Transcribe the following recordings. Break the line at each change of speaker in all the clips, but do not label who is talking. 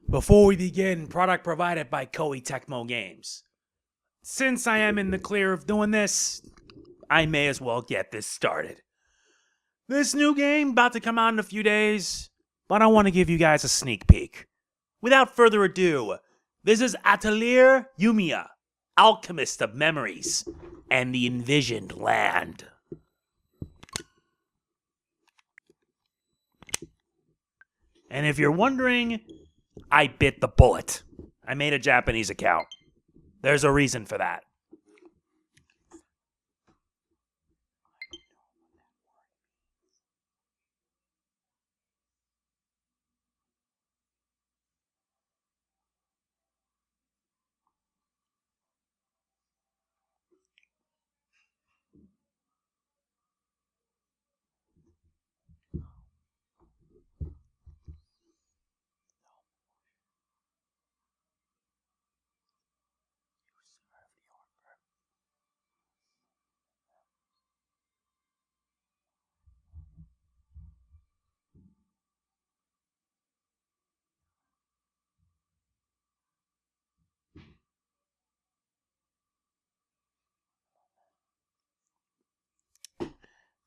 Before we begin, product provided by Koei Tecmo Games. Since I am in the clear of doing this, I may as well get this started. This new game about to come out in a few days, but I want to give you guys a sneak peek. Without further ado, this is Atelier Yumia, Alchemist of Memories, and the Envisioned Land. And if you're wondering, I bit the bullet. I made a Japanese account. There's a reason for that.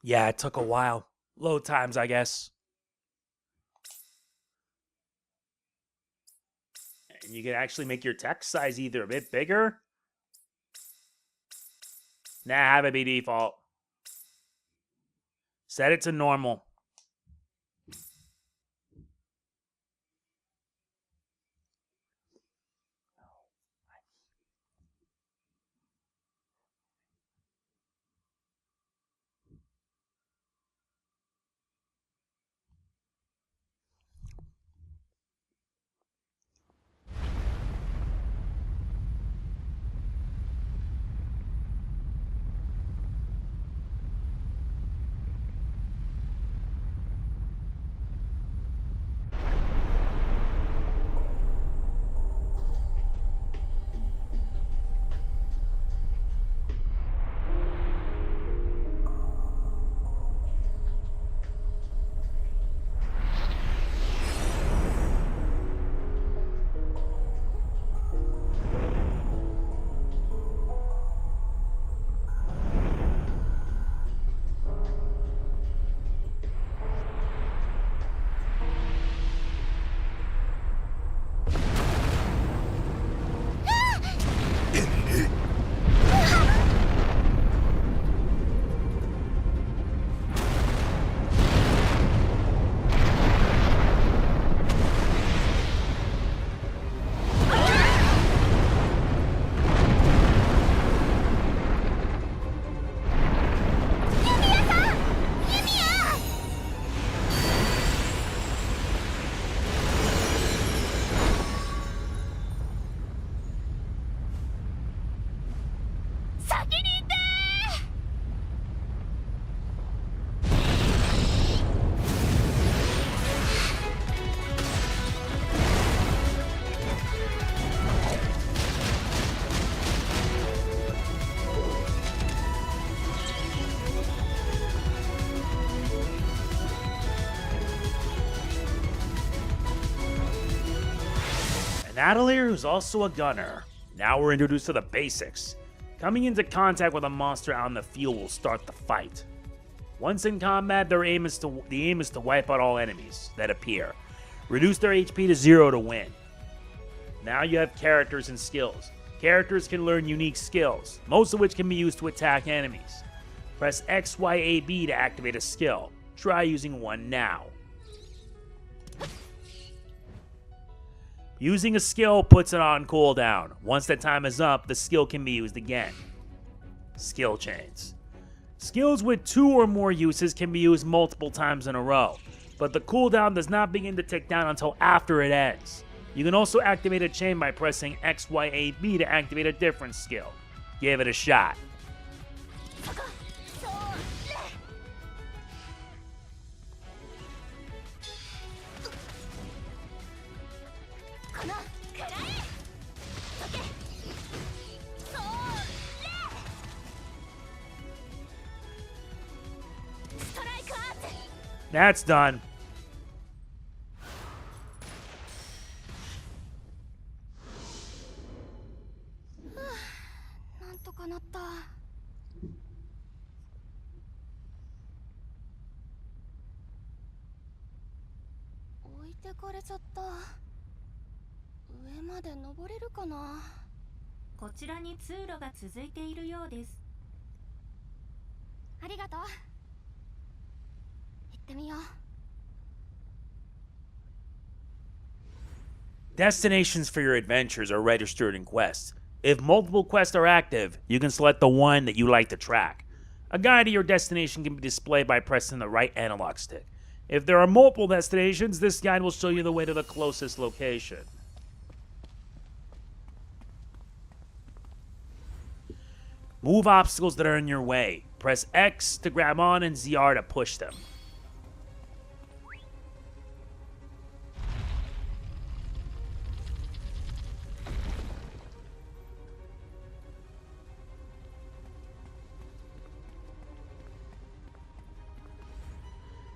Yeah, it took a while. Load times, I guess. And you can actually make your text size either a bit bigger. Nah, have it be default. Set it to normal. Atelier, who's also a gunner. Now we're introduced to the basics. Coming into contact with a monster out in the field will start the fight. Once in combat, the aim is to wipe out all enemies that appear. Reduce their HP to 0 to win. Now you have characters and skills. Characters can learn unique skills, most of which can be used to attack enemies. Press X, Y, A, B to activate a skill. Try using one now. Using a skill puts it on cooldown. Once that time is up, the skill can be used again. Skill chains. Skills with 2 or more uses can be used multiple times in a row, but the cooldown does not begin to tick down until after it ends. You can also activate a chain by pressing X, Y, A, B to activate a different skill. Give it a shot. That's done.
てかれちゃった。上まで登れるかな。
こちらに通路が続いているようです。
ありがとう。行ってみよう。
Destinations for your adventures are registered in quests. If multiple quests are active, you can select the one that you like to track. A guide to your destination can be displayed by pressing the right analog stick. If there are multiple destinations, this guide will show you the way to the closest location. Move obstacles that are in your way. Press X to grab on and ZR to push them.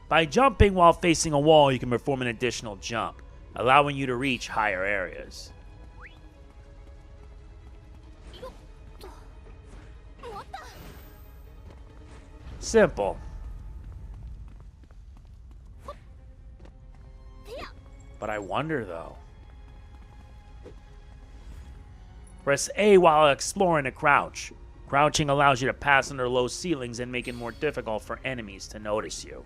By jumping while facing a wall, you can perform an additional jump, allowing you to reach higher areas. Simple. But I wonder though. Press A while exploring to crouch. Crouching allows you to pass under low ceilings and make it more difficult for enemies to notice you.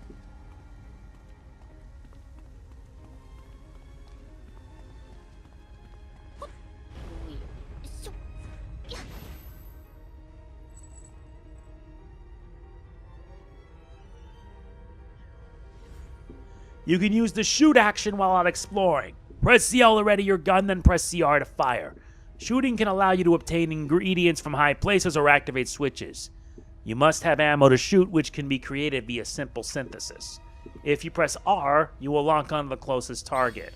You can use the shoot action while out exploring. Press CL to ready your gun, then press CR to fire. Shooting can allow you to obtain ingredients from high places or activate switches. You must have ammo to shoot, which can be created via simple synthesis. If you press R, you will lock onto the closest target.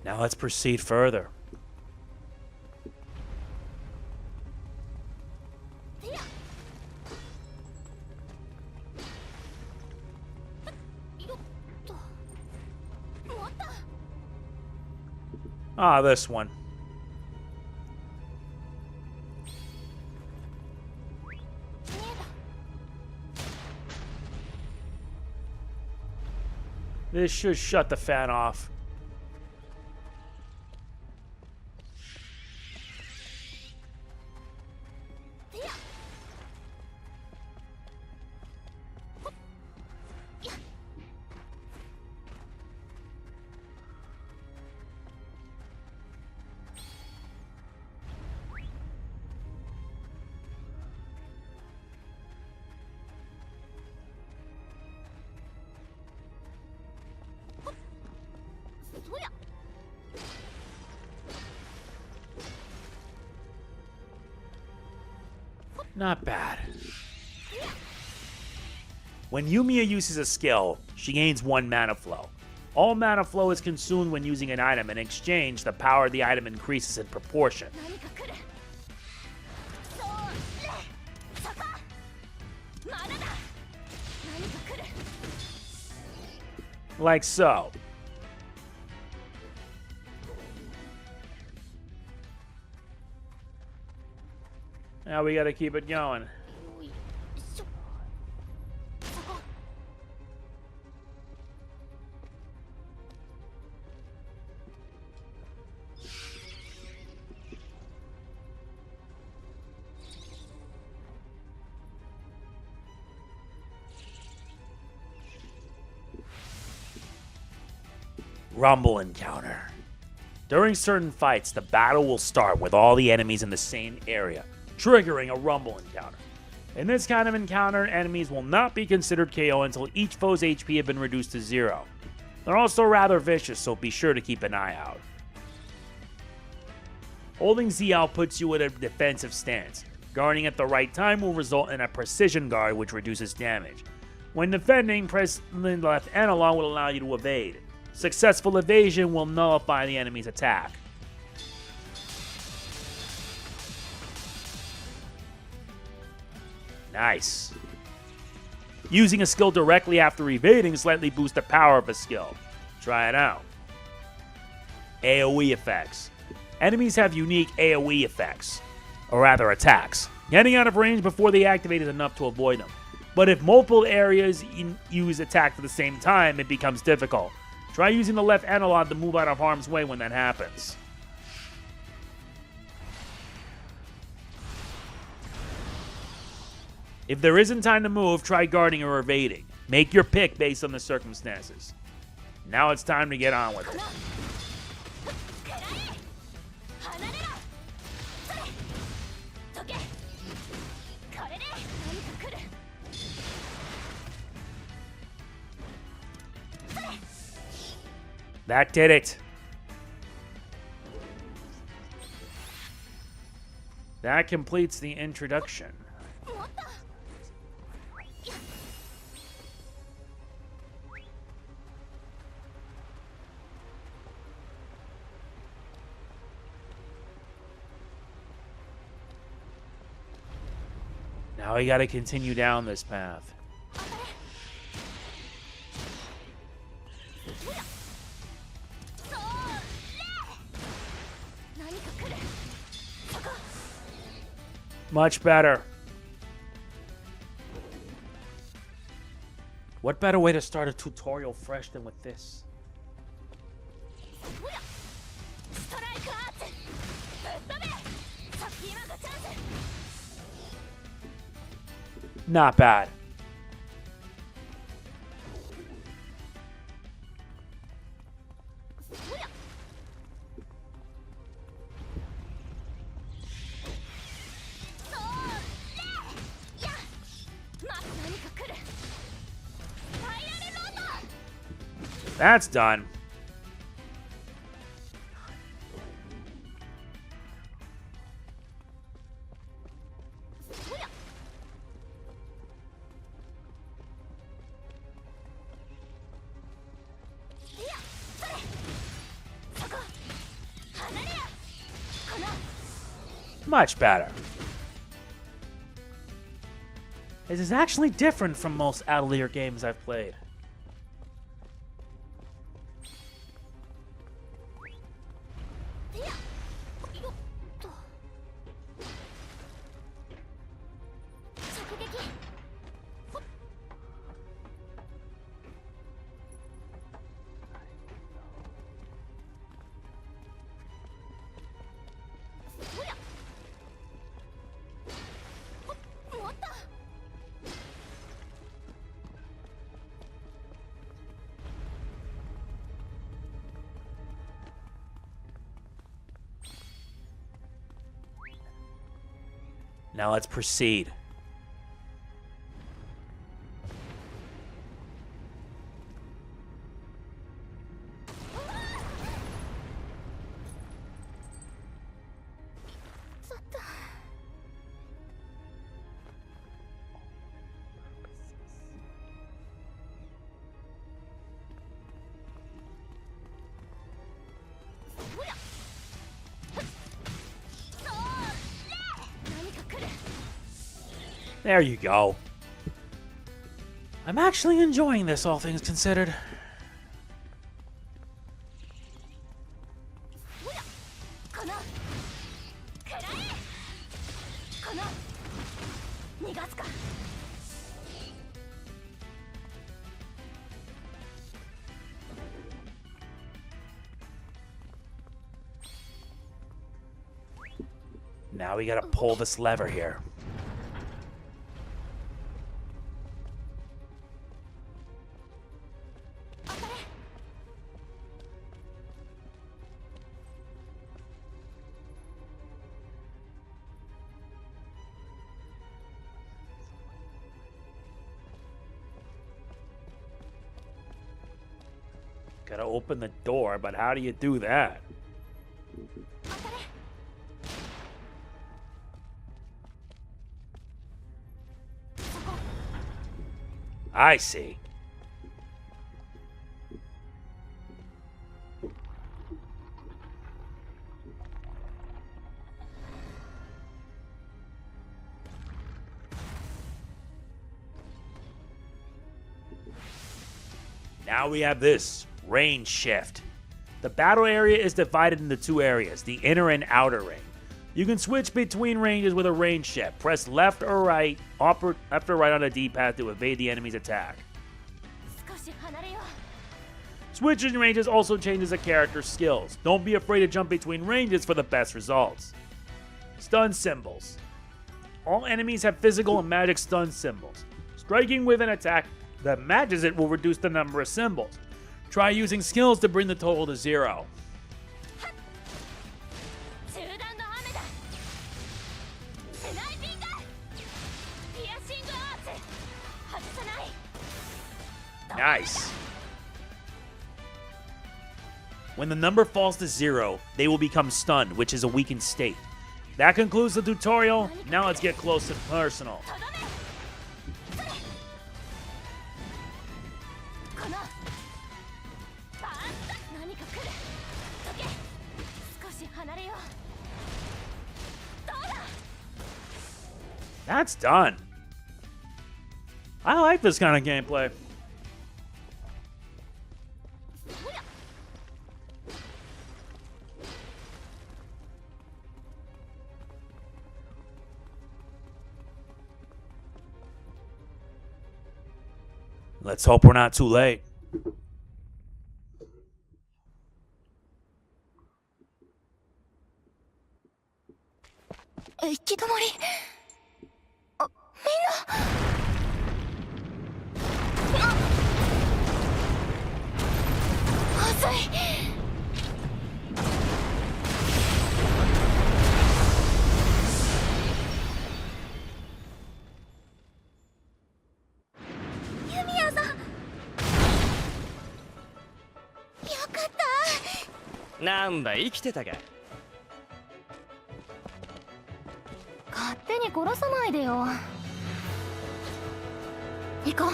Now let's proceed further. Ah, this one. This should shut the fan off. Not bad. When Yumia uses a skill, she gains 1 mana flow. All mana flow is consumed when using an item. In exchange, the power of the item increases in proportion. Like so. Now we gotta keep it going. Rumble encounter. During certain fights, the battle will start with all the enemies in the same area, triggering a rumble encounter. In this kind of encounter, enemies will not be considered KO until each foe's HP have been reduced to 0. They're also rather vicious, so be sure to keep an eye out. Holding ZL puts you in a defensive stance. Guarding at the right time will result in a precision guard, which reduces damage. When defending, press the left analog will allow you to evade. Successful evasion will nullify the enemy's attack. Nice. Using a skill directly after evading slightly boosts the power of a skill. Try it out. AoE effects. Enemies have unique AoE effects, or rather attacks. Getting out of range before they activate is enough to avoid them. But if multiple areas use attack at the same time, it becomes difficult. Try using the left analog to move out of harm's way when that happens. If there isn't time to move, try guarding or evading. Make your pick based on the circumstances. Now it's time to get on with it. That did it. That completes the introduction. Now we gotta continue down this path. Much better. What better way to start a tutorial fresh than with this? Not bad. That's done. Much better. This is actually different from most Atelier games I've played. Now let's proceed. There you go. I'm actually enjoying this, all things considered. Now we gotta pull this lever here. Gotta open the door, but how do you do that? I see. Now we have this, range shift. The battle area is divided into two areas, the inner and outer ring. You can switch between ranges with a range shift. Press left or right, left or right on the D-pad to evade the enemy's attack. Switching ranges also changes a character's skills. Don't be afraid to jump between ranges for the best results. Stun symbols. All enemies have physical and magic stun symbols. Striking with an attack that matches it will reduce the number of symbols. Try using skills to bring the total to 0. Nice. When the number falls to 0, they will become stunned, which is a weakened state. That concludes the tutorial. Now let's get close and personal. That's done. I like this kind of gameplay. Let's hope we're not too late.
Yumia-san!
なんだ生きてたか。
勝手に殺さないでよ。行こう。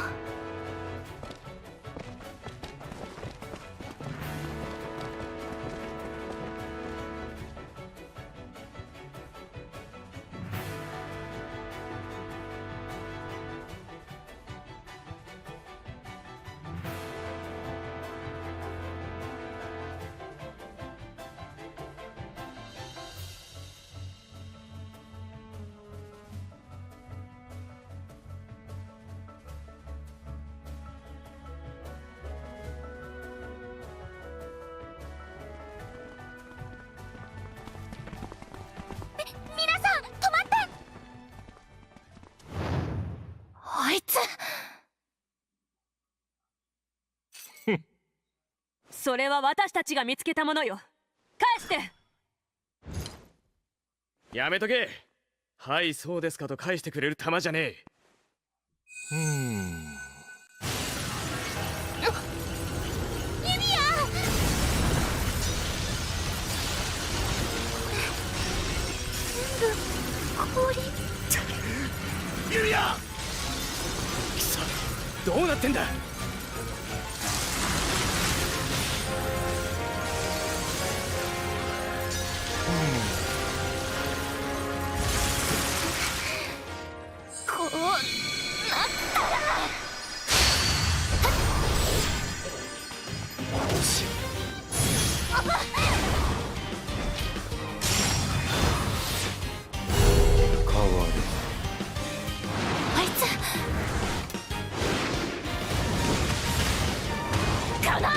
あいつ。
それは私たちが見つけたものよ。返して。
やめとけ。はいそうですかと返してくれる玉じゃねえ。
ユミヤ。全部氷。
ユミヤ。くそ、どうなってんだ。
こうなったら。
変わる。
あいつ。かな。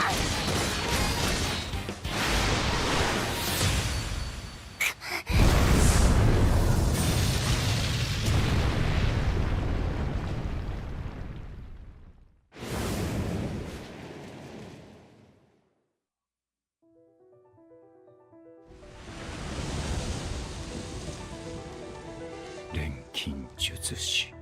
錬金術師。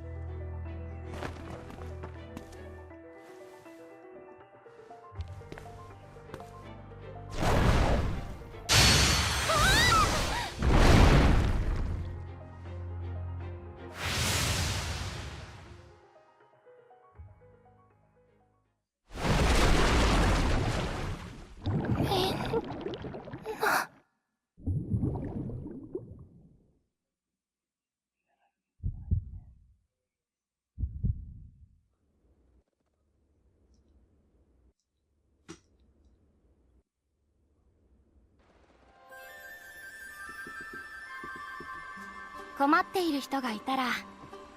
困っている人がいたら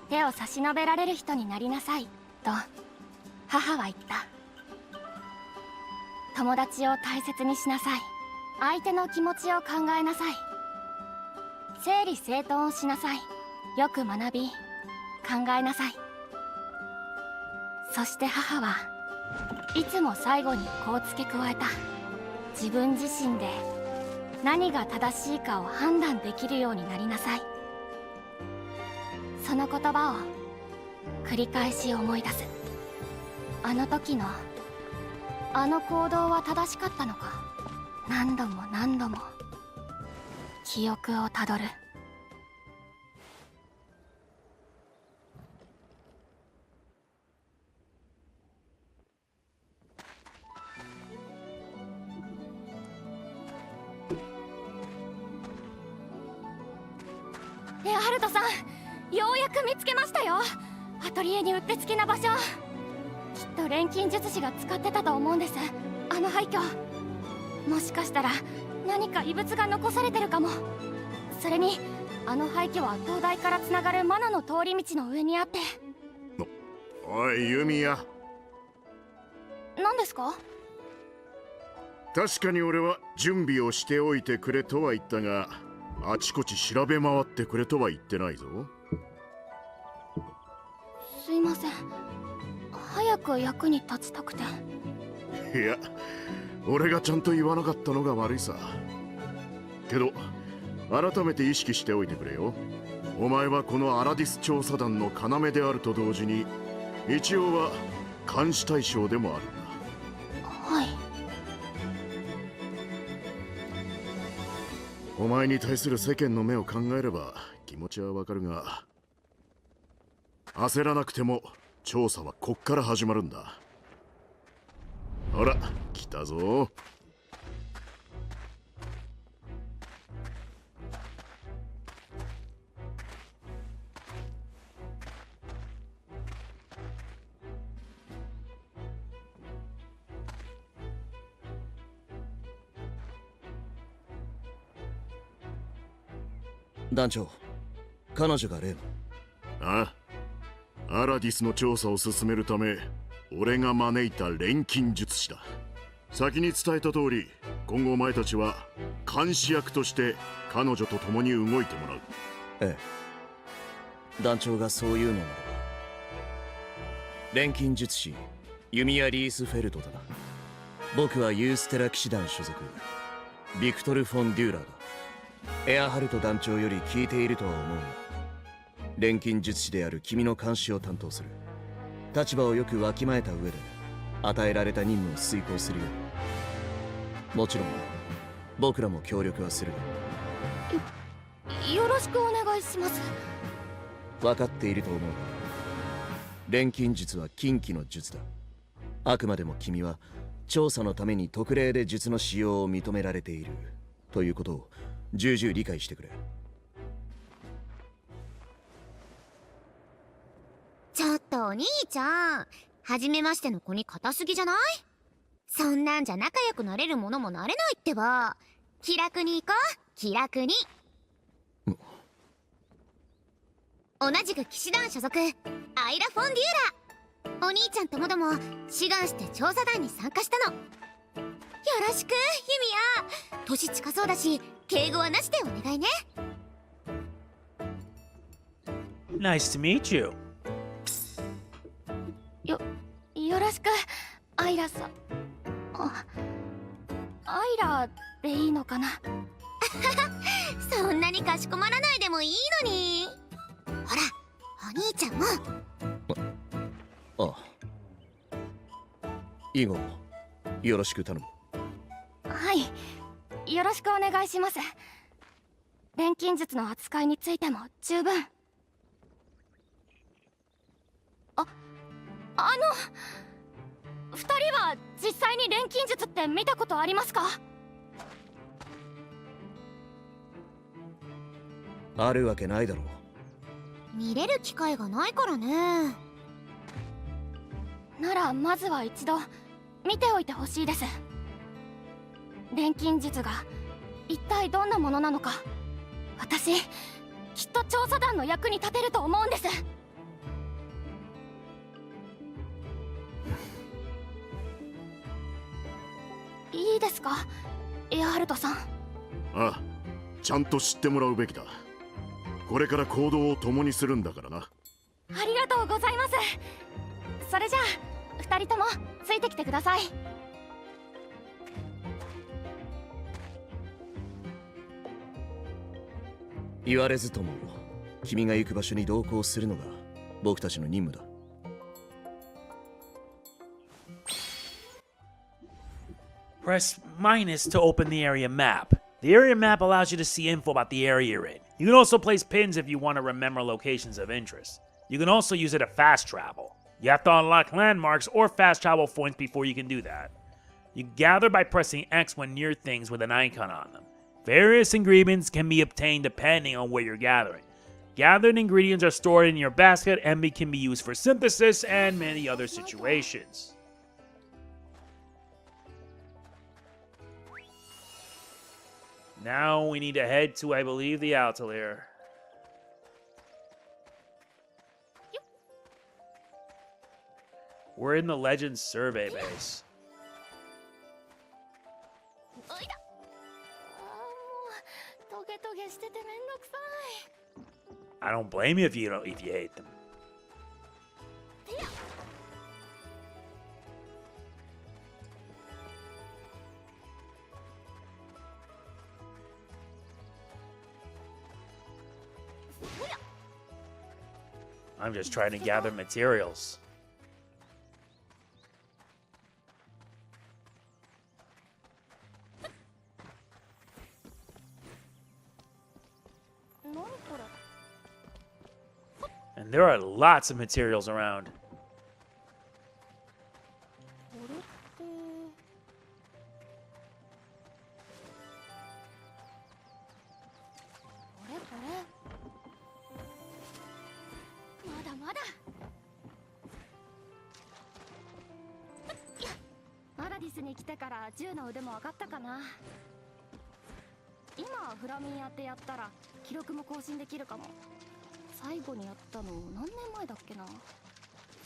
手を差し伸べられる人になりなさいと母は言った。友達を大切にしなさい。相手の気持ちを考えなさい。整理整頓をしなさい。よく学び考えなさい。そして母はいつも最後にこう付け加えた。自分自身で何が正しいかを判断できるようになりなさい。その言葉を繰り返し思い出す。あの時のあの行動は正しかったのか。何度も何度も記憶をたどる。レアハルトさん、ようやく見つけましたよ。アトリエにうってつけな場所。きっと錬金術師が使ってたと思うんです、あの廃墟。もしかしたら何か遺物が残されてるかも。それにあの廃墟は灯台からつながるマナの通り道の上にあって。
おいユミヤ、
何ですか？
確かに俺は準備をしておいてくれとは言ったが、あちこち調べ回ってくれとは言ってないぞ。
すいません、早く役に立ちたくて。
いや、俺がちゃんと言わなかったのが悪いさ。けど改めて意識しておいてくれよ。お前はこのアラディス調査団の要であると同時に、一応は監視対象でもあるんだ。
はい。
お前に対する世間の目を考えれば気持ちはわかるが、焦らなくても調査はこっから始まるんだ。ほら来たぞ。
団長、彼女が例の。
ああ、アラディスの調査を進めるため俺が招いた錬金術師だ。先に伝えた通り、今後お前たちは監視役として彼女と共に動いてもらう。
ええ、団長がそういうのならば。錬金術師ユミヤ・リースフェルトだな。僕はユーステラ騎士団所属、ビクトル・フォン・デューラーだ。エアハルト団長より聞いているとは思うが、錬金術師である君の監視を担当する。立場をよくわきまえた上で与えられた任務を遂行するよ。もちろん僕らも協力はする。
よろしくお願いします。
分かっていると思うが、錬金術は禁忌の術だ。あくまでも君は調査のために特例で術の使用を認められているということを重々理解してくれ。
ちょっとお兄ちゃん、初めましての子に硬すぎじゃない？そんなんじゃ仲良くなれるものもなれないってば。気楽に行こう、気楽に。同じく騎士団所属、アイラ・フォン・デューラ。お兄ちゃんともども志願して調査団に参加したの。よろしくユミヤ。年近そうだし敬語はなしでお願いね。
Nice to meet you.
よろしくアイラさん。アイラでいいのかな？
そんなにかしこまらないでもいいのに。ほらお兄ちゃんも。
ああ、以後よろしく頼む。
はい、よろしくお願いします。錬金術の扱いについても十分。2人は実際に錬金術って見たことありますか？
あるわけないだろう。
見れる機会がないからね。
ならまずは一度見ておいてほしいです。錬金術が一体どんなものなのか、私きっと調査団の役に立てると思うんです。いいですか、エアハルトさん。
ああ、ちゃんと知ってもらうべきだ。これから行動を共にするんだからな。
ありがとうございます。それじゃあ2人ともついてきてください。
言われずとも君が行く場所に同行するのが僕たちの任務だ。
Press minus to open the area map. The area map allows you to see info about the area you're in. You can also place pins if you want to remember locations of interest. You can also use it to fast travel. You have to unlock landmarks or fast travel points before you can do that. You gather by pressing X when near things with an icon on them. Various ingredients can be obtained depending on where you're gathering. Gathered ingredients are stored in your basket and can be used for synthesis and many other situations. Now we need to head to, I believe, the Atelier. We're in the Legends survey base.
おいだ。もうトゲトゲしててめんどくさい。
I don't blame you if you hate them. I'm just trying to gather materials. And there are lots of materials around.
これまだまだ。アラディスに来てから銃の腕も上がったかな。今フラミンやってやったら記録も更新できるかも。最後にやったの何年前だっけな。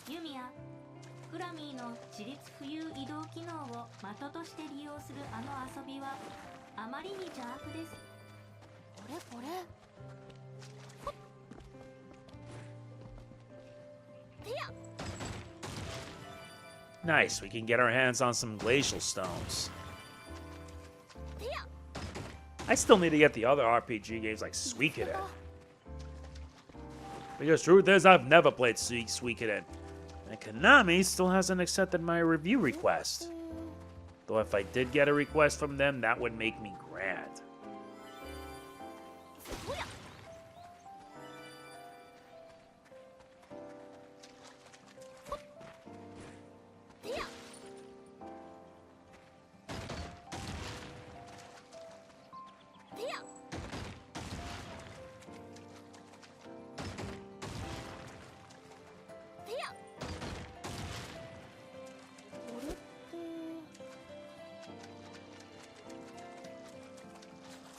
ユミヤ、フラミーの自律浮遊移動機能を的として利用するあの遊びはあまりに邪悪です。
これ
Nice, we can get our hands on some glacial stones. I still need to get the other RPG games like Suikoden. Because truth is, I've never played Suikoden. And Konami still hasn't accepted my review request. Though if I did get a request from them, that would make me grand.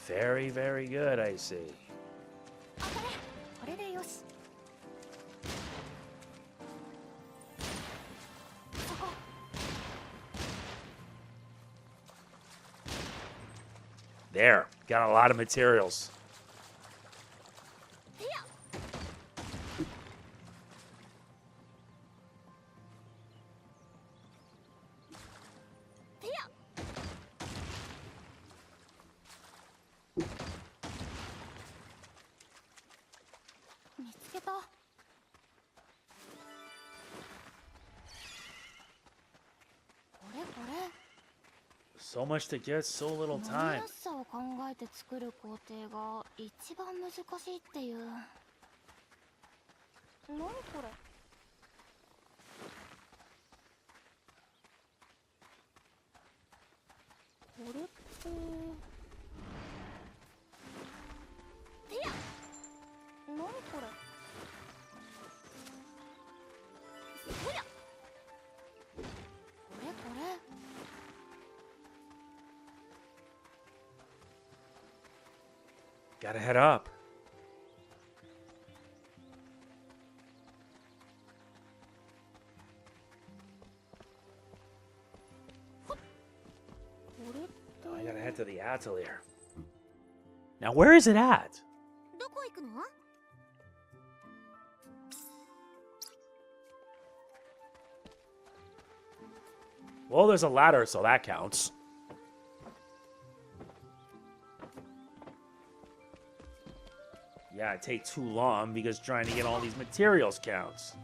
Very, very good, I see.
これでよし。
There, got a lot of materials. So much to get, so little
飲み
time.
やすさを考えて作る工程が一番難しいっていう。何これ。これって。何これ。おや。これ。
Gotta head up. to the Atelier. Now, where is it at?
どこ行くの？
Well, there's a ladder, so that counts. Yeah, it take too long because trying to get all these materials counts.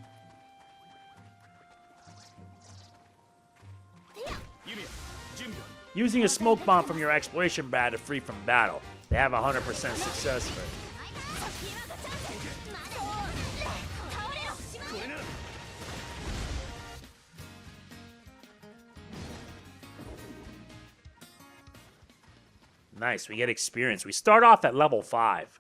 Using a smoke bomb from your exploration pad to free from battle. They have 100% success rate. Nice, we get experience. We start off at level 5.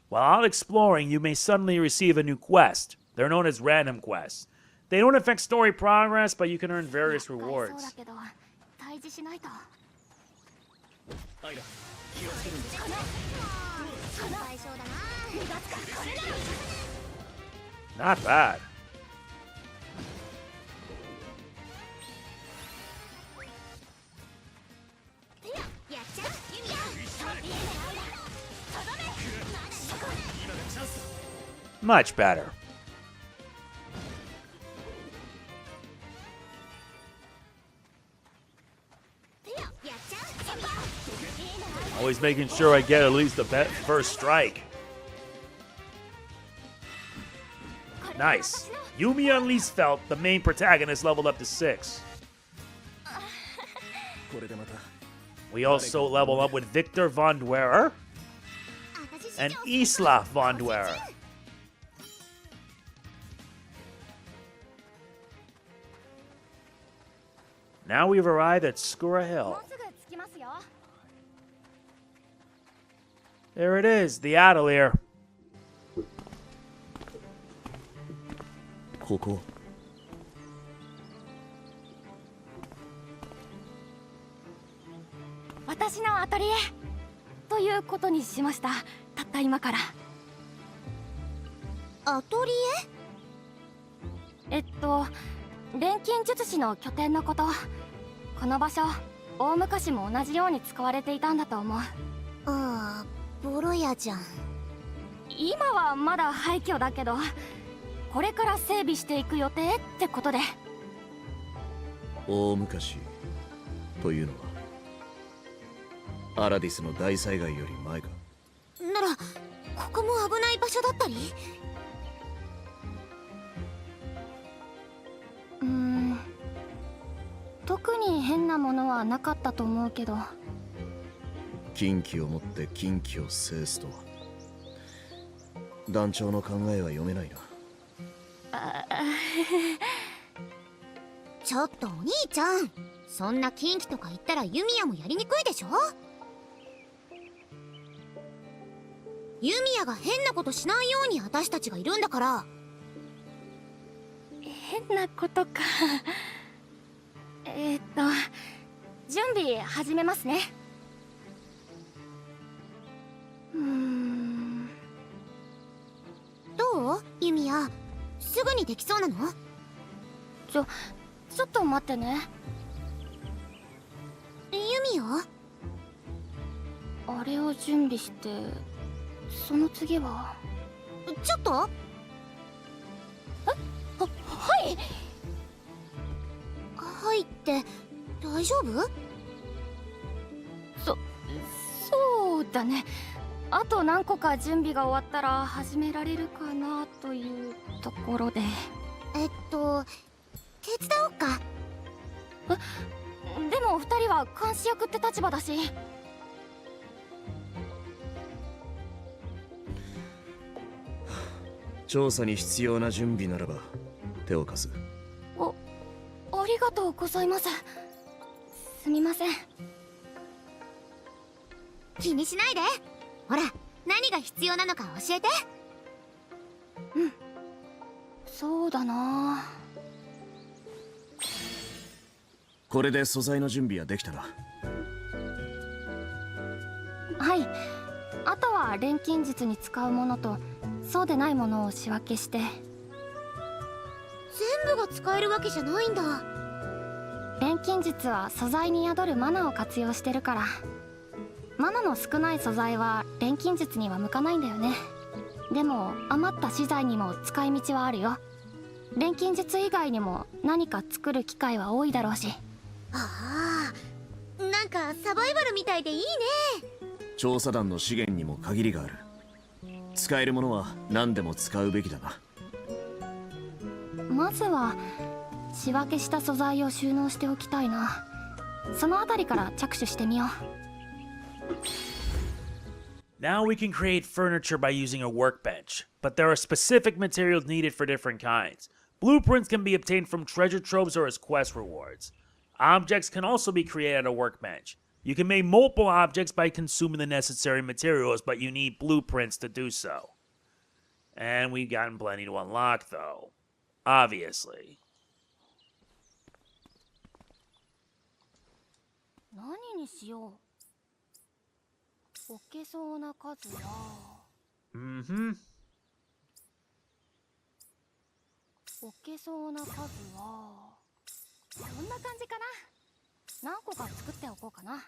While out exploring, you may suddenly receive a new quest. They're known as random quests. They don't affect story progress, but you can earn various rewards. Not bad. Much better. Always making sure I get at least the first strike. Nice. Yumia and Liesfeld, the main protagonist, leveled up to 6. We also level up with Victor von Dwerer and Isla von Dwerer. Now we've arrived at Skura Hill. There it is, the Atelier.
ここ。
私のアトリエということにしました。たった今から。
アトリエ？
錬金術師の拠点のこと。この場所、大昔も同じように使われていたんだと思う。
ああ、ボロ屋じゃん。
今はまだ廃墟だけど、これから整備していく予定ってことで。
大昔というのはアラディスの大災害より前か。
ならここも危ない場所だったり？
特に変なものはなかったと思うけど。
禁忌をもって禁忌を制すとは団長の考えは読めないな。
ちょっとお兄ちゃん、そんな禁忌とか言ったらユミヤもやりにくいでしょ。ユミヤが変なことしないように私たちがいるんだから。
変なことか。準備始めますね。
どう？ユミヤ、すぐにできそうなの？
ちょっと待ってね。
ユミヤ？
あれを準備して、その次は。
ちょっと？
はい。
はいって大丈夫？
そうだね。あと何個か準備が終わったら始められるかなというところで。
手伝おうか。
でも2人は監視役って立場だし。
調査に必要な準備ならば手を貸す。
ありがとうございます。すみません。
気にしないで。ほら、何が必要なのか教えて。
そうだな。
これで素材の準備はできたな。
はい。は錬金術に使うものとそうでないものを仕分けして。
全部が使えるわけじゃないんだ。
錬金術は素材に宿るマナを活用してるから、マナの少ない素材は錬金術には向かないんだよね。でも余った資材にも使い道はあるよ。錬金術以外にも何か作る機会は多いだろうし。
ああ、なんかサバイバルみたいでいいね。
調査団の資源にも限りがある。使えるものは何でも使うべきだな。
まずは仕分けした素材を収納しておきたいな。そのあたりから着手してみよう。
Now we can create furniture by using a workbench, but there are specific materials needed for different kinds. Blueprints can be obtained from treasure troves or as quest rewards. Objects can also be created at a workbench. You can make multiple objects by consuming the necessary materials, but you need blueprints to do so. And we've gotten plenty to unlock, though. Obviously.
何にしよう。置けそうな数は。
Mm-hmm.
置けそうな数はこんな感じかな。何個か作っておこうかな。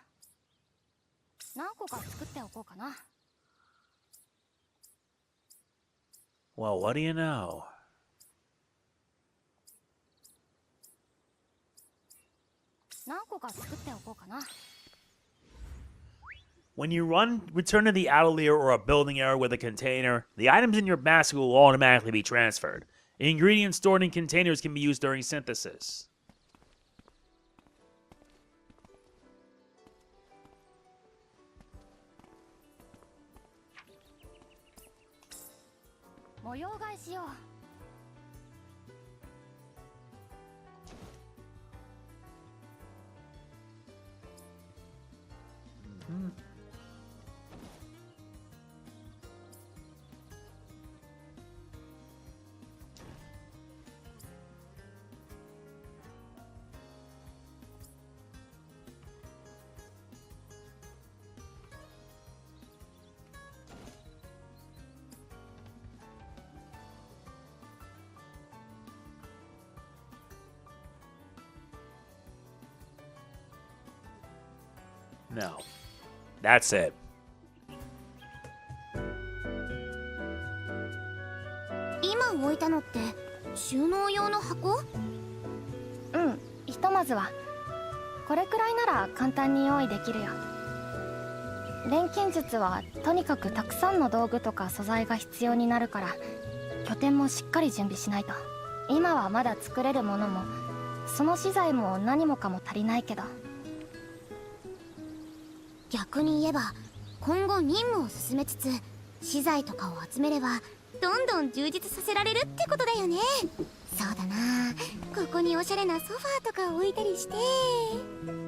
Well, what do you know?
何個か作っておこうかな。
When you return to the atelier or a building area with a container, the items in your basket will automatically be transferred. Ingredients stored in containers can be used during synthesis.
模様替えしよう。
No. That's it.
今置いたのって収納用の箱？
うん、ひとまずはこれくらいなら簡単に用意できるよ。錬金術はとにかくたくさんの道具とか素材が必要になるから、拠点もしっかり準備しないと。今はまだ作れるものもその資材も何もかも足りないけど。
逆に言えば今後任務を進めつつ資材とかを集めればどんどん充実させられるってことだよね。そうだな、ここにおしゃれなソファーとか置いたりして。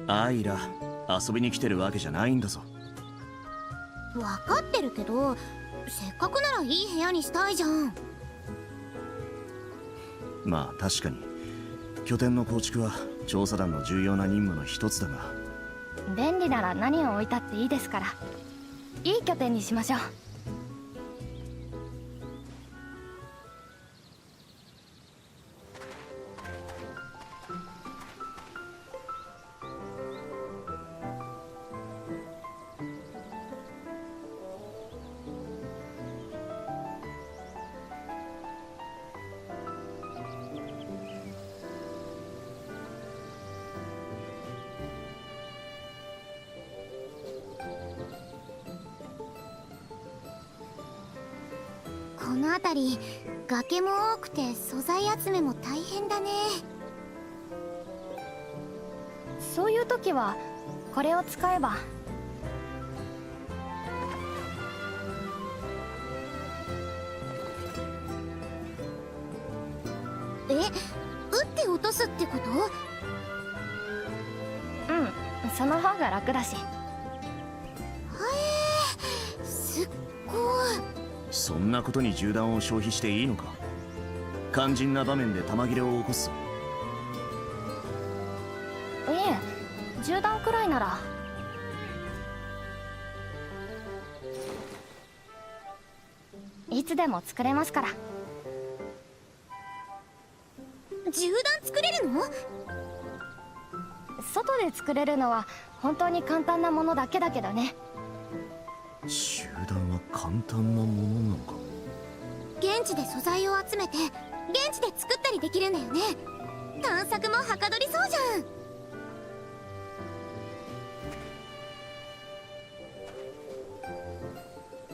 アイラ、遊びに来てるわけじゃないんだぞ。
分かってるけど、せっかくならいい部屋にしたいじゃん。
まあ確かに拠点の構築は調査団の重要な任務の一つだが、
便利なら何を置いたっていいですから、いい拠点にしましょう。
この辺り崖も多くて素材集めも大変だね。
そういう時はこれを使えば。
え、撃って落とすってこと？
うん、その方が楽だし。
すっごい。
そんなことに銃弾を消費していいのか。肝心な場面で弾切れを起こすぞ。
いえ、銃弾くらいなら。いつでも作れますから。
銃弾作れるの？
外で作れるのは本当に簡単なものだけだけどね。
銃弾は簡単なものなのか。
現地で素材を集めて現地で作ったりできるんだよね。探索もはかどりそうじゃん。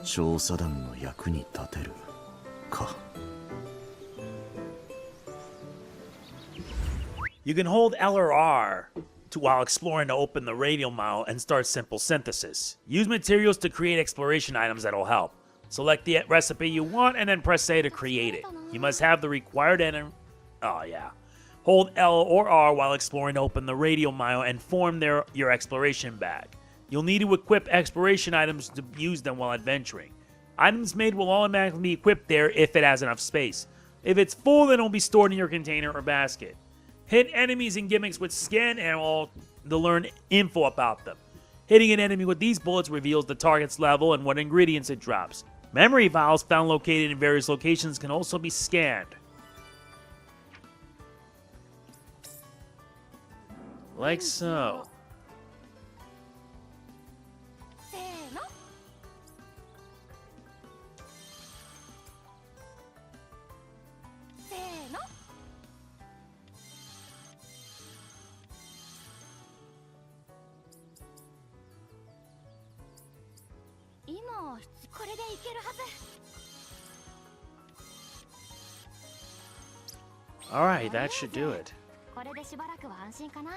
調査団の役に立てるか。
You can hold L or R while exploring to open the radial mile and start simple synthesis. Use materials to create exploration items that'll help. Select the recipe you want and then press A to create it. You must have the required Hold L or R while exploring to open the radial mile and form your exploration bag. You'll need to equip exploration items to use them while adventuring. Items made will automatically be equipped there if it has enough space. If it's full, then it'll be stored in your container or basket. Hit enemies and gimmicks with scan ammo to learn info about them. Hitting an enemy with these bullets reveals the target's level and what ingredients it drops. Memory vials found located in various locations can also be scanned. Like so.
せーの。せーの。今これでいけるはず。
Alright, that should do it.
これでしばらくは安心かな。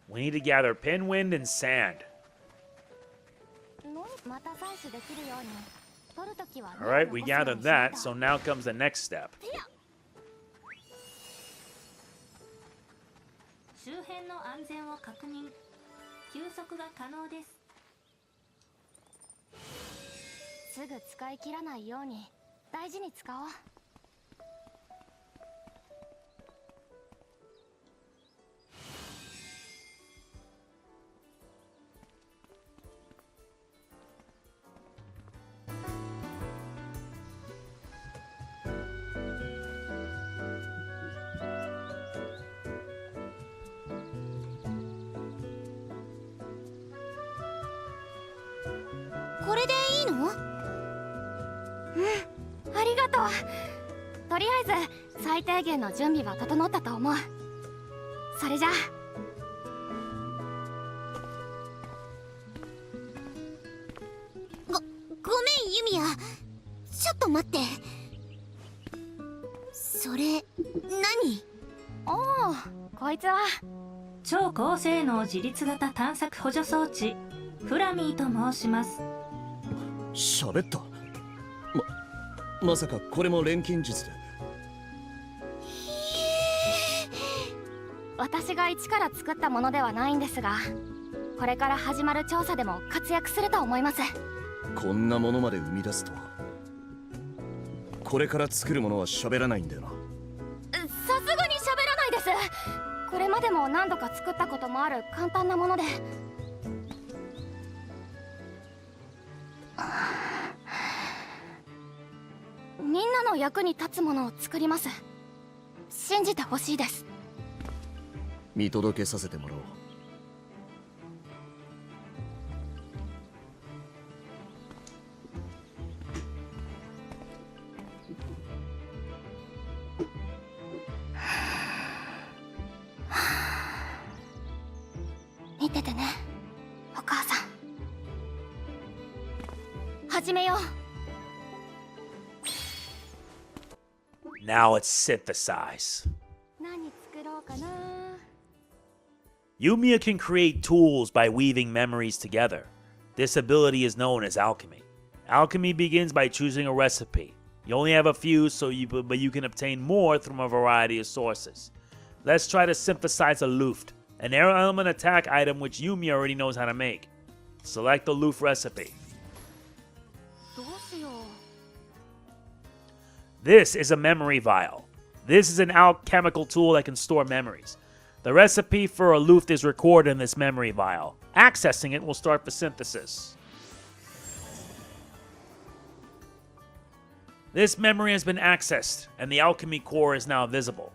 We need to gather pinwind and sand.
また採取できるように取るときは。
Alright, we gathered that, so now comes the next step.
周辺の安全を確認。休息が可能です。
すぐ使い切らないように大事に使おう。
これでいいの？
ありがとう。とりあえず最低限の準備は整ったと思う。それじゃあ。
ごめんユミヤ、ちょっと待って。それ何？
おお、こいつは
超高性能自立型探索補助装置フラミーと申します。
喋った。まさかこれも錬金術で。
私が一から作ったものではないんですが、これから始まる調査でも活躍すると思います。
こんなものまで生み出すとは。これから作るものは喋らないんだよな。
さすがに喋らないです。これまでも何度か作ったこともある簡単なもので。みんなの役に立つものを作ります。信じてほしいです。
見届けさせてもらおう。
見ててね、お母さん。始めよう。
Now let's synthesize.
何作ろうかな。
Yumia can create tools by weaving memories together. This ability is known as alchemy. Alchemy begins by choosing a recipe. You only have a few, but you can obtain more from a variety of sources. Let's try to synthesize a luft, an air element attack item which Yumia already knows how to make. Select the luft recipe.
どうしよう。
This is a memory vial. This is an alchemical tool that can store memories. The recipe for a luft is recorded in this memory vial. Accessing it will start the synthesis. This memory has been accessed, and the alchemy core is now visible.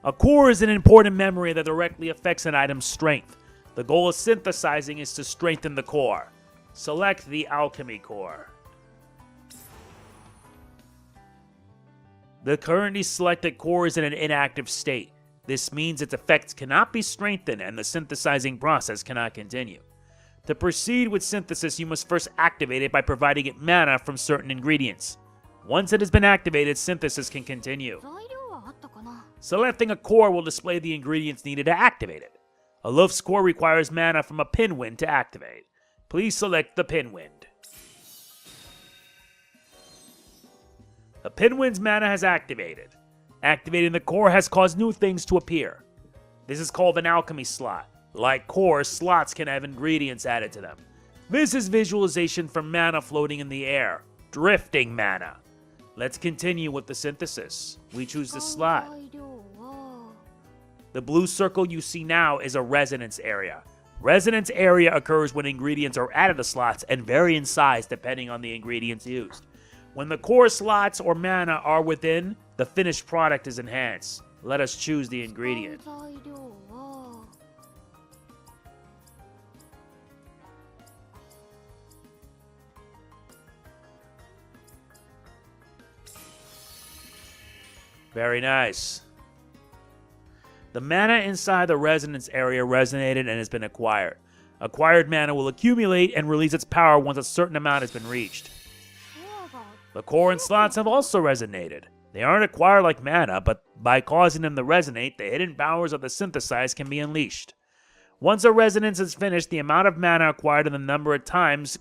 A core is an important memory that directly affects an item's strength. The goal of synthesizing is to strengthen the core. Select the alchemy core. The currently selected core is in an inactive state. This means its effects cannot be strengthened and the synthesizing process cannot continue. To proceed with synthesis, you must first activate it by providing it mana from certain ingredients. Once it has been activated, synthesis can continue.
材料はあったかな。
Selecting a core will display the ingredients needed to activate it. A Luft's core requires mana from a pinwind to activate. Please select the pinwind. The pinwind's mana has activated. Activating the core has caused new things to appear. This is called an alchemy slot. Like cores, slots can have ingredients added to them. This is visualization for mana floating in the air. Drifting mana. Let's continue with the synthesis. We choose the slot.
材料は
The blue circle you see now is a resonance area. Resonance area occurs when ingredients are added to slots and vary in size depending on the ingredients used. When the core slots or mana are within, the finished product is enhanced. Let us choose the ingredient.
材料は
Very nice. The mana inside the resonance area resonated and has been acquired. Acquired mana will accumulate and release its power once a certain amount has been reached.
コアが
The core and slots have also resonated. They aren't acquired like mana, but by causing them to resonate, the hidden powers of the synthesize can be unleashed. Once a resonance is finished, the amount of mana acquired and the number of times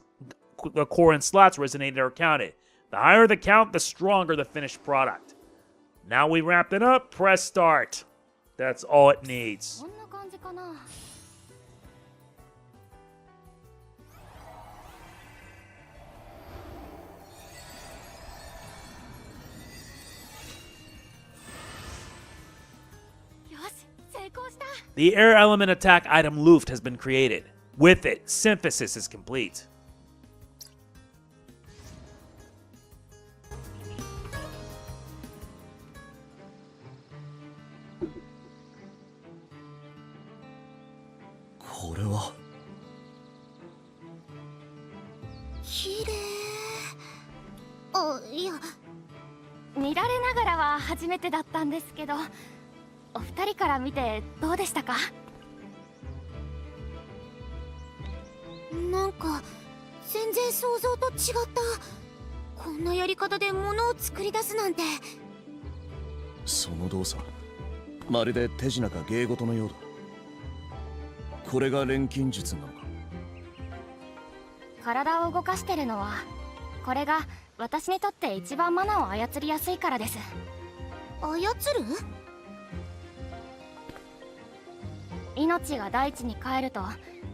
the core and slots resonated are counted. The higher the count, the stronger the finished product. Now we wrapped it up, press start. That's all it needs.
こんな感じかな。よし、成功した。
The air element attack item Luft has been created. With it, synthesis is complete.
What?
綺麗。あ、いや、
見られながらは初めてだったんですけど、お二人から見てどうでしたか？
なんか全然想像と違った。こんなやり方で物を作り出すなんて。
その動作、まるで手品か芸事のようだ。これが錬金術なのか。
体を動かしてるのは、これが私にとって一番マナを操りやすいからです。
操る？
命が大地に帰ると、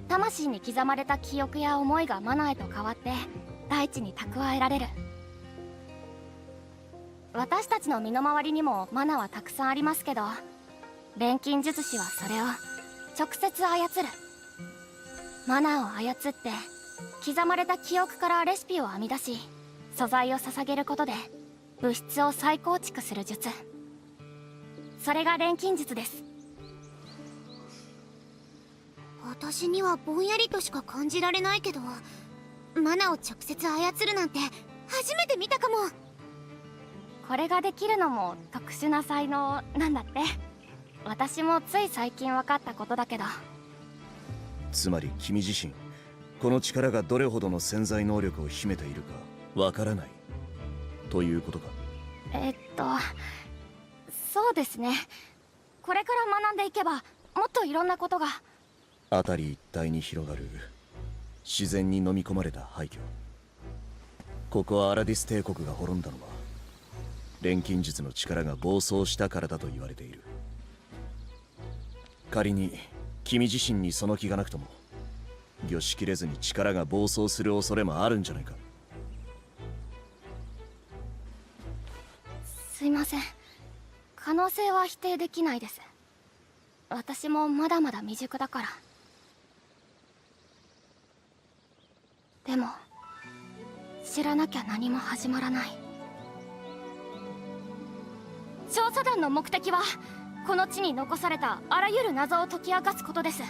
魂に刻まれた記憶や思いがマナへと変わって大地に蓄えられる。私たちの身の回りにもマナはたくさんありますけど、錬金術師はそれを直接操る。マナを操って刻まれた記憶からレシピを編み出し、素材を捧げることで物質を再構築する術。それが錬金術です。
私にはぼんやりとしか感じられないけど、マナを直接操るなんて初めて見たかも。
これができるのも特殊な才能なんだって。私もつい最近分かったことだけど。
つまり君自身、この力がどれほどの潜在能力を秘めているかわからないということか。
そうですね。これから学んでいけばもっといろんなことが。
辺り一帯に広がる自然に飲み込まれた廃墟。ここはアラディス帝国が滅んだのは錬金術の力が暴走したからだと言われている。仮に君自身にその気がなくとも、御しきれずに力が暴走する恐れもあるんじゃないか。
すいません。可能性は否定できないです。私もまだまだ未熟だから。でも知らなきゃ何も始まらない。調査団の目的はこの地に残されたあらゆる謎を解き明かすことです。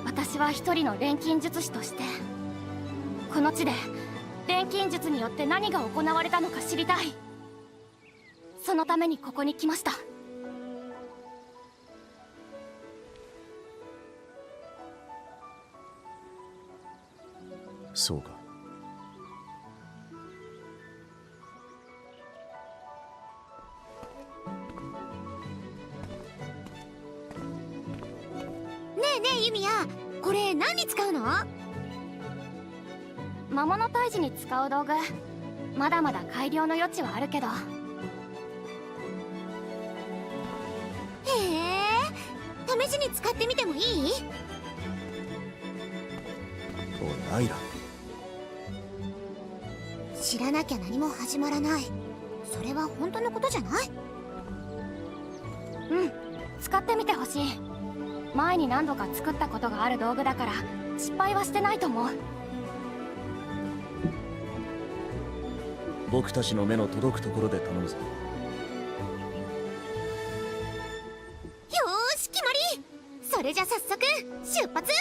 私は一人の錬金術師としてこの地で錬金術によって何が行われたのか知りたい。そのためにここに来ました。
そうか。
ねえねえユミヤ、これ何に使うの？
魔物退治に使う道具、まだまだ改良の余地はあるけど。
へえ、試しに使ってみてもいい？
おいアイラ、
知らなきゃ何も始まらない。それは本当のことじゃない？
うん、使ってみてほしい。前に何度か作ったことがある道具だから失敗はしてないと思う。
僕たちの目の届くところで頼むぞ。
よーし決まり。それじゃ早速出発。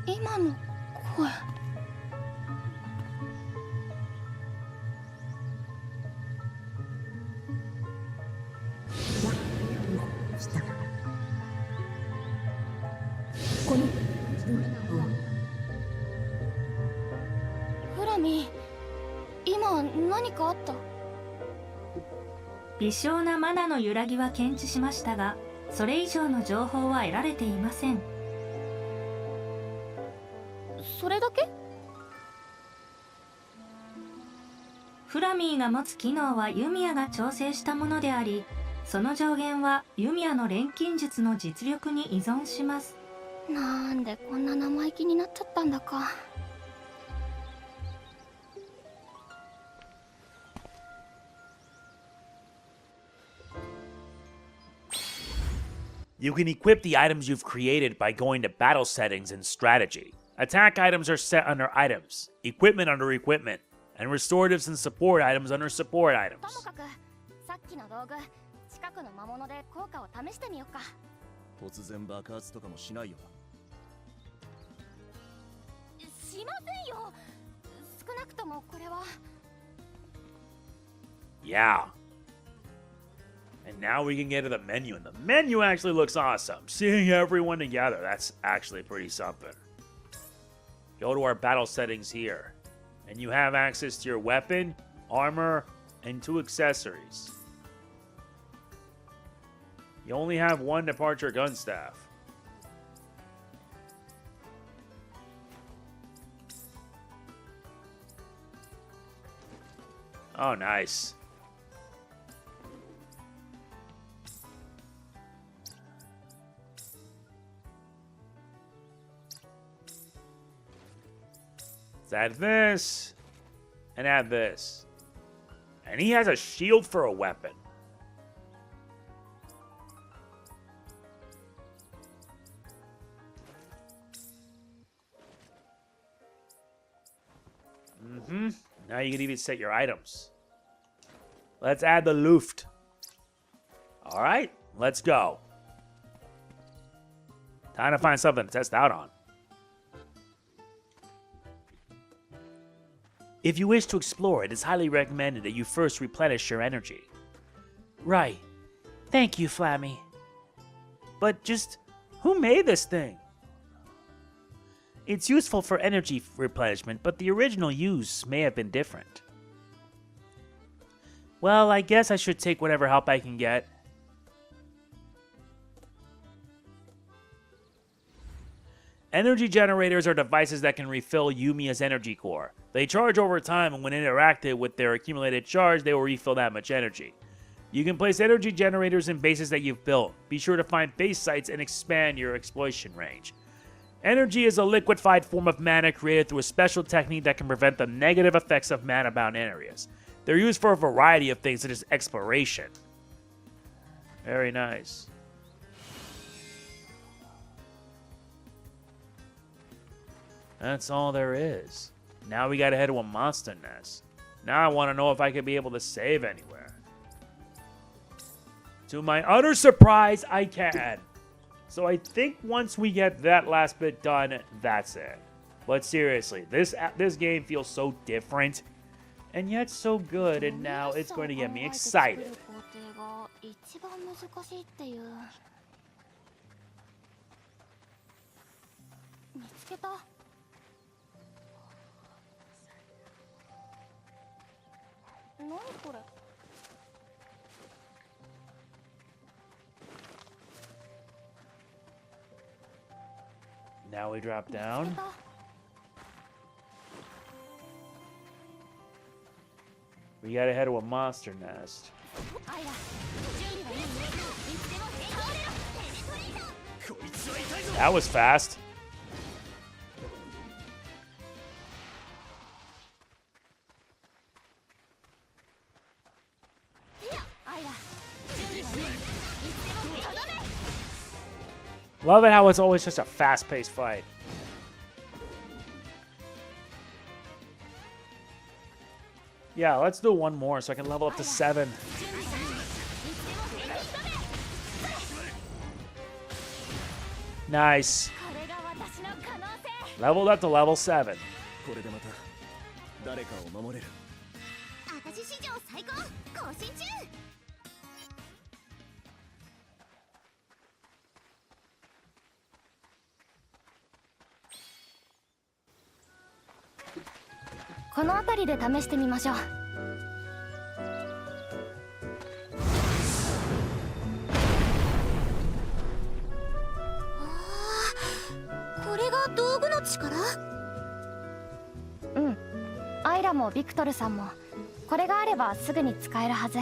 今の声。フラミ、今何かあった？
微小なマナの揺らぎは検知しましたが、それ以上の情報は得られていません。
それだけ？
フラミーが持つ機能はユミヤが調整したものであり、その上限はユミヤの錬金術の実力に依存します。
なんでこんな生意気になっちゃったんだか。
You can equip the items you've created by going to Battle Settings and Strategy. Attack items are set under Items, Equipment under Equipment, and Restoratives and Support items under Support
と
items.
もかくさっきの道具、近くの魔物で効果を試してみようか。
突然爆発とかもしないよな。
しませんよ。少なくともこれは。
Yeah. And now we can get to the menu, and the menu actually looks awesome. Seeing everyone together, that's actually pretty something. Go to our battle settings here, and you have access to your weapon, armor, and 2 accessories. You only have 1 departure gun staff. Oh, nice. Let's add this, and add this. And he has a shield for a weapon. Now you can even set your items. Let's add the Luft. Alright, let's go. Time to find something to test out on. If you wish to explore, it is highly recommended that you first replenish your energy. Right. Thank you, Flammy. But just, who made this thing? It's useful for energy replenishment, but the original use may have been different. Well, I guess I should take whatever help I can get. Energy generators are devices that can refill Yumia's energy core. They charge over time, and when interacted with their accumulated charge, they will refill that much energy. You can place energy generators in bases that you've built. Be sure to find base sites and expand your exploitation range. Energy is a liquefied form of mana created through a special technique that can prevent the negative effects of mana-bound areas. They're used for a variety of things such as exploration. Very nice. That's all there is. Now we gotta head to a monster nest. Now I want to know if I could be able to save anywhere. To my utter surprise, I can. So I think once we get that last bit done, that's it. But seriously, this game feels so different, and yet so good, and now it's going to get me excited.
何これ
Now we drop down. We gotta head to a monster nest. That was fast. Love it how it's always just a fast-paced fight. Yeah, let's do one more so I can level up to 7. Nice. Leveled up to level 7.
これでまた誰かを守れる。
私史上最高更新中。
この辺りで試してみましょう。
これが道具の力？
うん。アイラもビクトルさんもこれがあればすぐに使えるはず。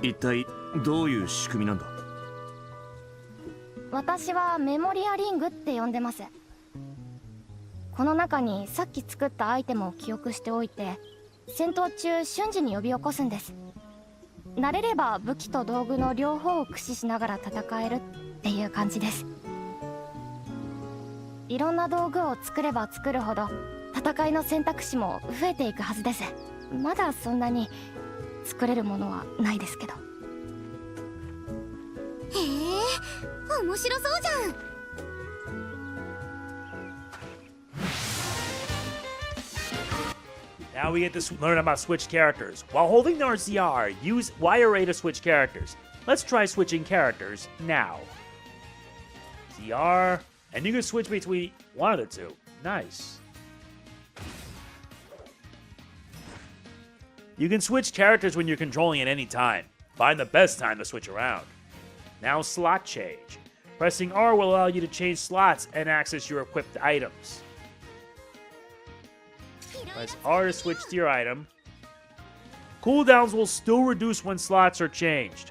一体どういう仕組みなんだ？
私はメモリアリングって呼んでます。この中にさっき作ったアイテムを記憶しておいて、戦闘中瞬時に呼び起こすんです。慣れれば武器と道具の両方を駆使しながら戦えるっていう感じです。いろんな道具を作れば作るほど戦いの選択肢も増えていくはずです。まだそんなに作れるものはないですけど。へ
え、面白そうじゃん。
Now we get to learn about switch characters. While holding the RCR, use YRA to switch characters. Let's try switching characters now. CR, and you can switch between one of the two. Nice. You can switch characters when you're controlling at any time. Find the best time to switch around. Now slot change. Pressing R will allow you to change slots and access your equipped items. Press R to switch to your item. Cooldowns will still reduce when slots are changed.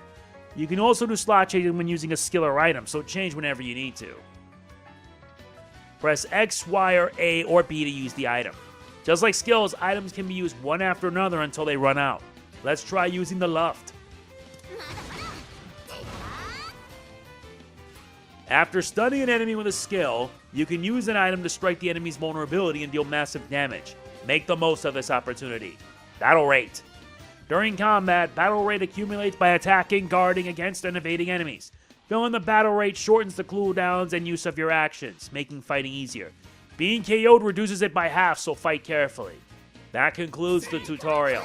You can also do slot changing when using a skill or item, so change whenever you need to. Press X, Y, or A or B to use the item. Just like skills, items can be used one after another until they run out. Let's try using the Luft. After stunning an enemy with a skill, you can use an item to strike the enemy's vulnerability and deal massive damage. Make the most of this opportunity. Battle Rate. During combat, Battle Rate accumulates by attacking, guarding against, and evading enemies. Filling the Battle Rate shortens the cooldowns and use of your actions, making fighting easier. Being KO'd reduces it by half, so fight carefully. That concludes the tutorial.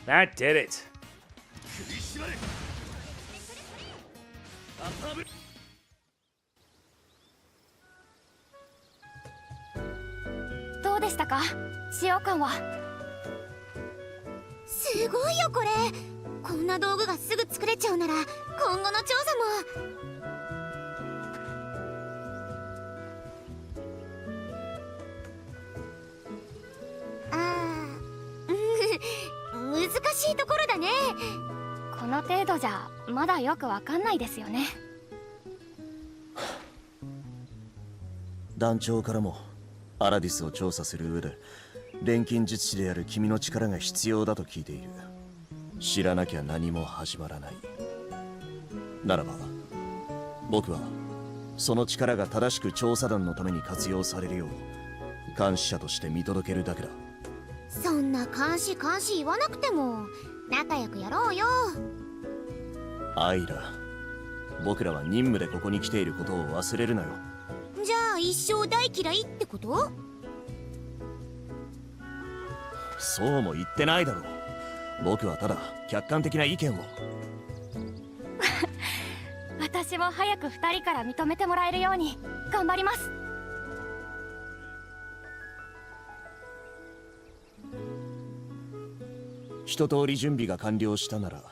That did it.
うでしたか、使用感は。
すごいよこれ。こんな道具がすぐ作れちゃうなら今後の調査も。難しいところだね。
この程度じゃまだよくわかんないですよね。
団長からもアラディスを調査する上で錬金術師である君の力が必要だと聞いている。知らなきゃ何も始まらない。ならば僕はその力が正しく調査団のために活用されるよう監視者として見届けるだけだ。
そんな監視言わなくても仲良くやろうよ。
アイラ、僕らは任務でここに来ていることを忘れるなよ。
じゃあ一生大嫌いってこと？
そうも言ってないだろう。僕はただ客観的な意見を。
私も早く2人から認めてもらえるように頑張ります。
一通り準備が完了したなら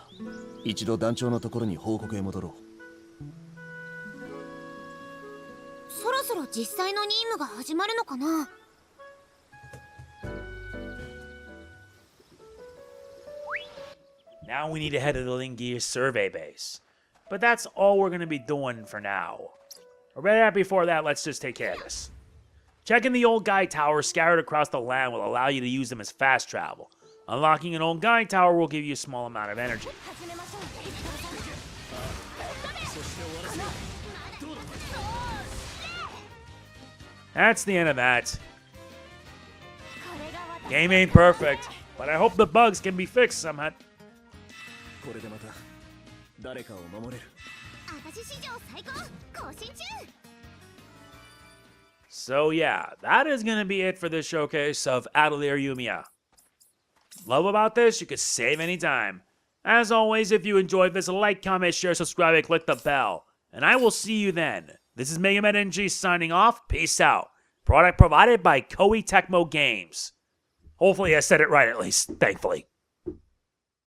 一度団長のところに報告へ戻ろう。
そろそろ実際の任務が始まるのかな。
Now we need to head to the Lingear survey base. But that's all we're going to be doing for now. Right before that, let's just take care of this. Checking the old guide towers scattered across the land will allow you to use them as fast travel. Unlocking an old guide tower will give you a small amount of energy. That's the end of that. Game ain't perfect, but I hope the bugs can be fixed somehow.
これでまた誰かを守れる。
私史上最高更新中。
So yeah, that is going to be it for this showcase of Atelier Yumia. Love about this, you could save anytime. As always, if you enjoyed this, like, comment, share, subscribe, and click the bell. And I will see you then. This is MegamanNG signing off. Peace out. Product provided by Koei Tecmo Games. Hopefully I said it right at least, thankfully.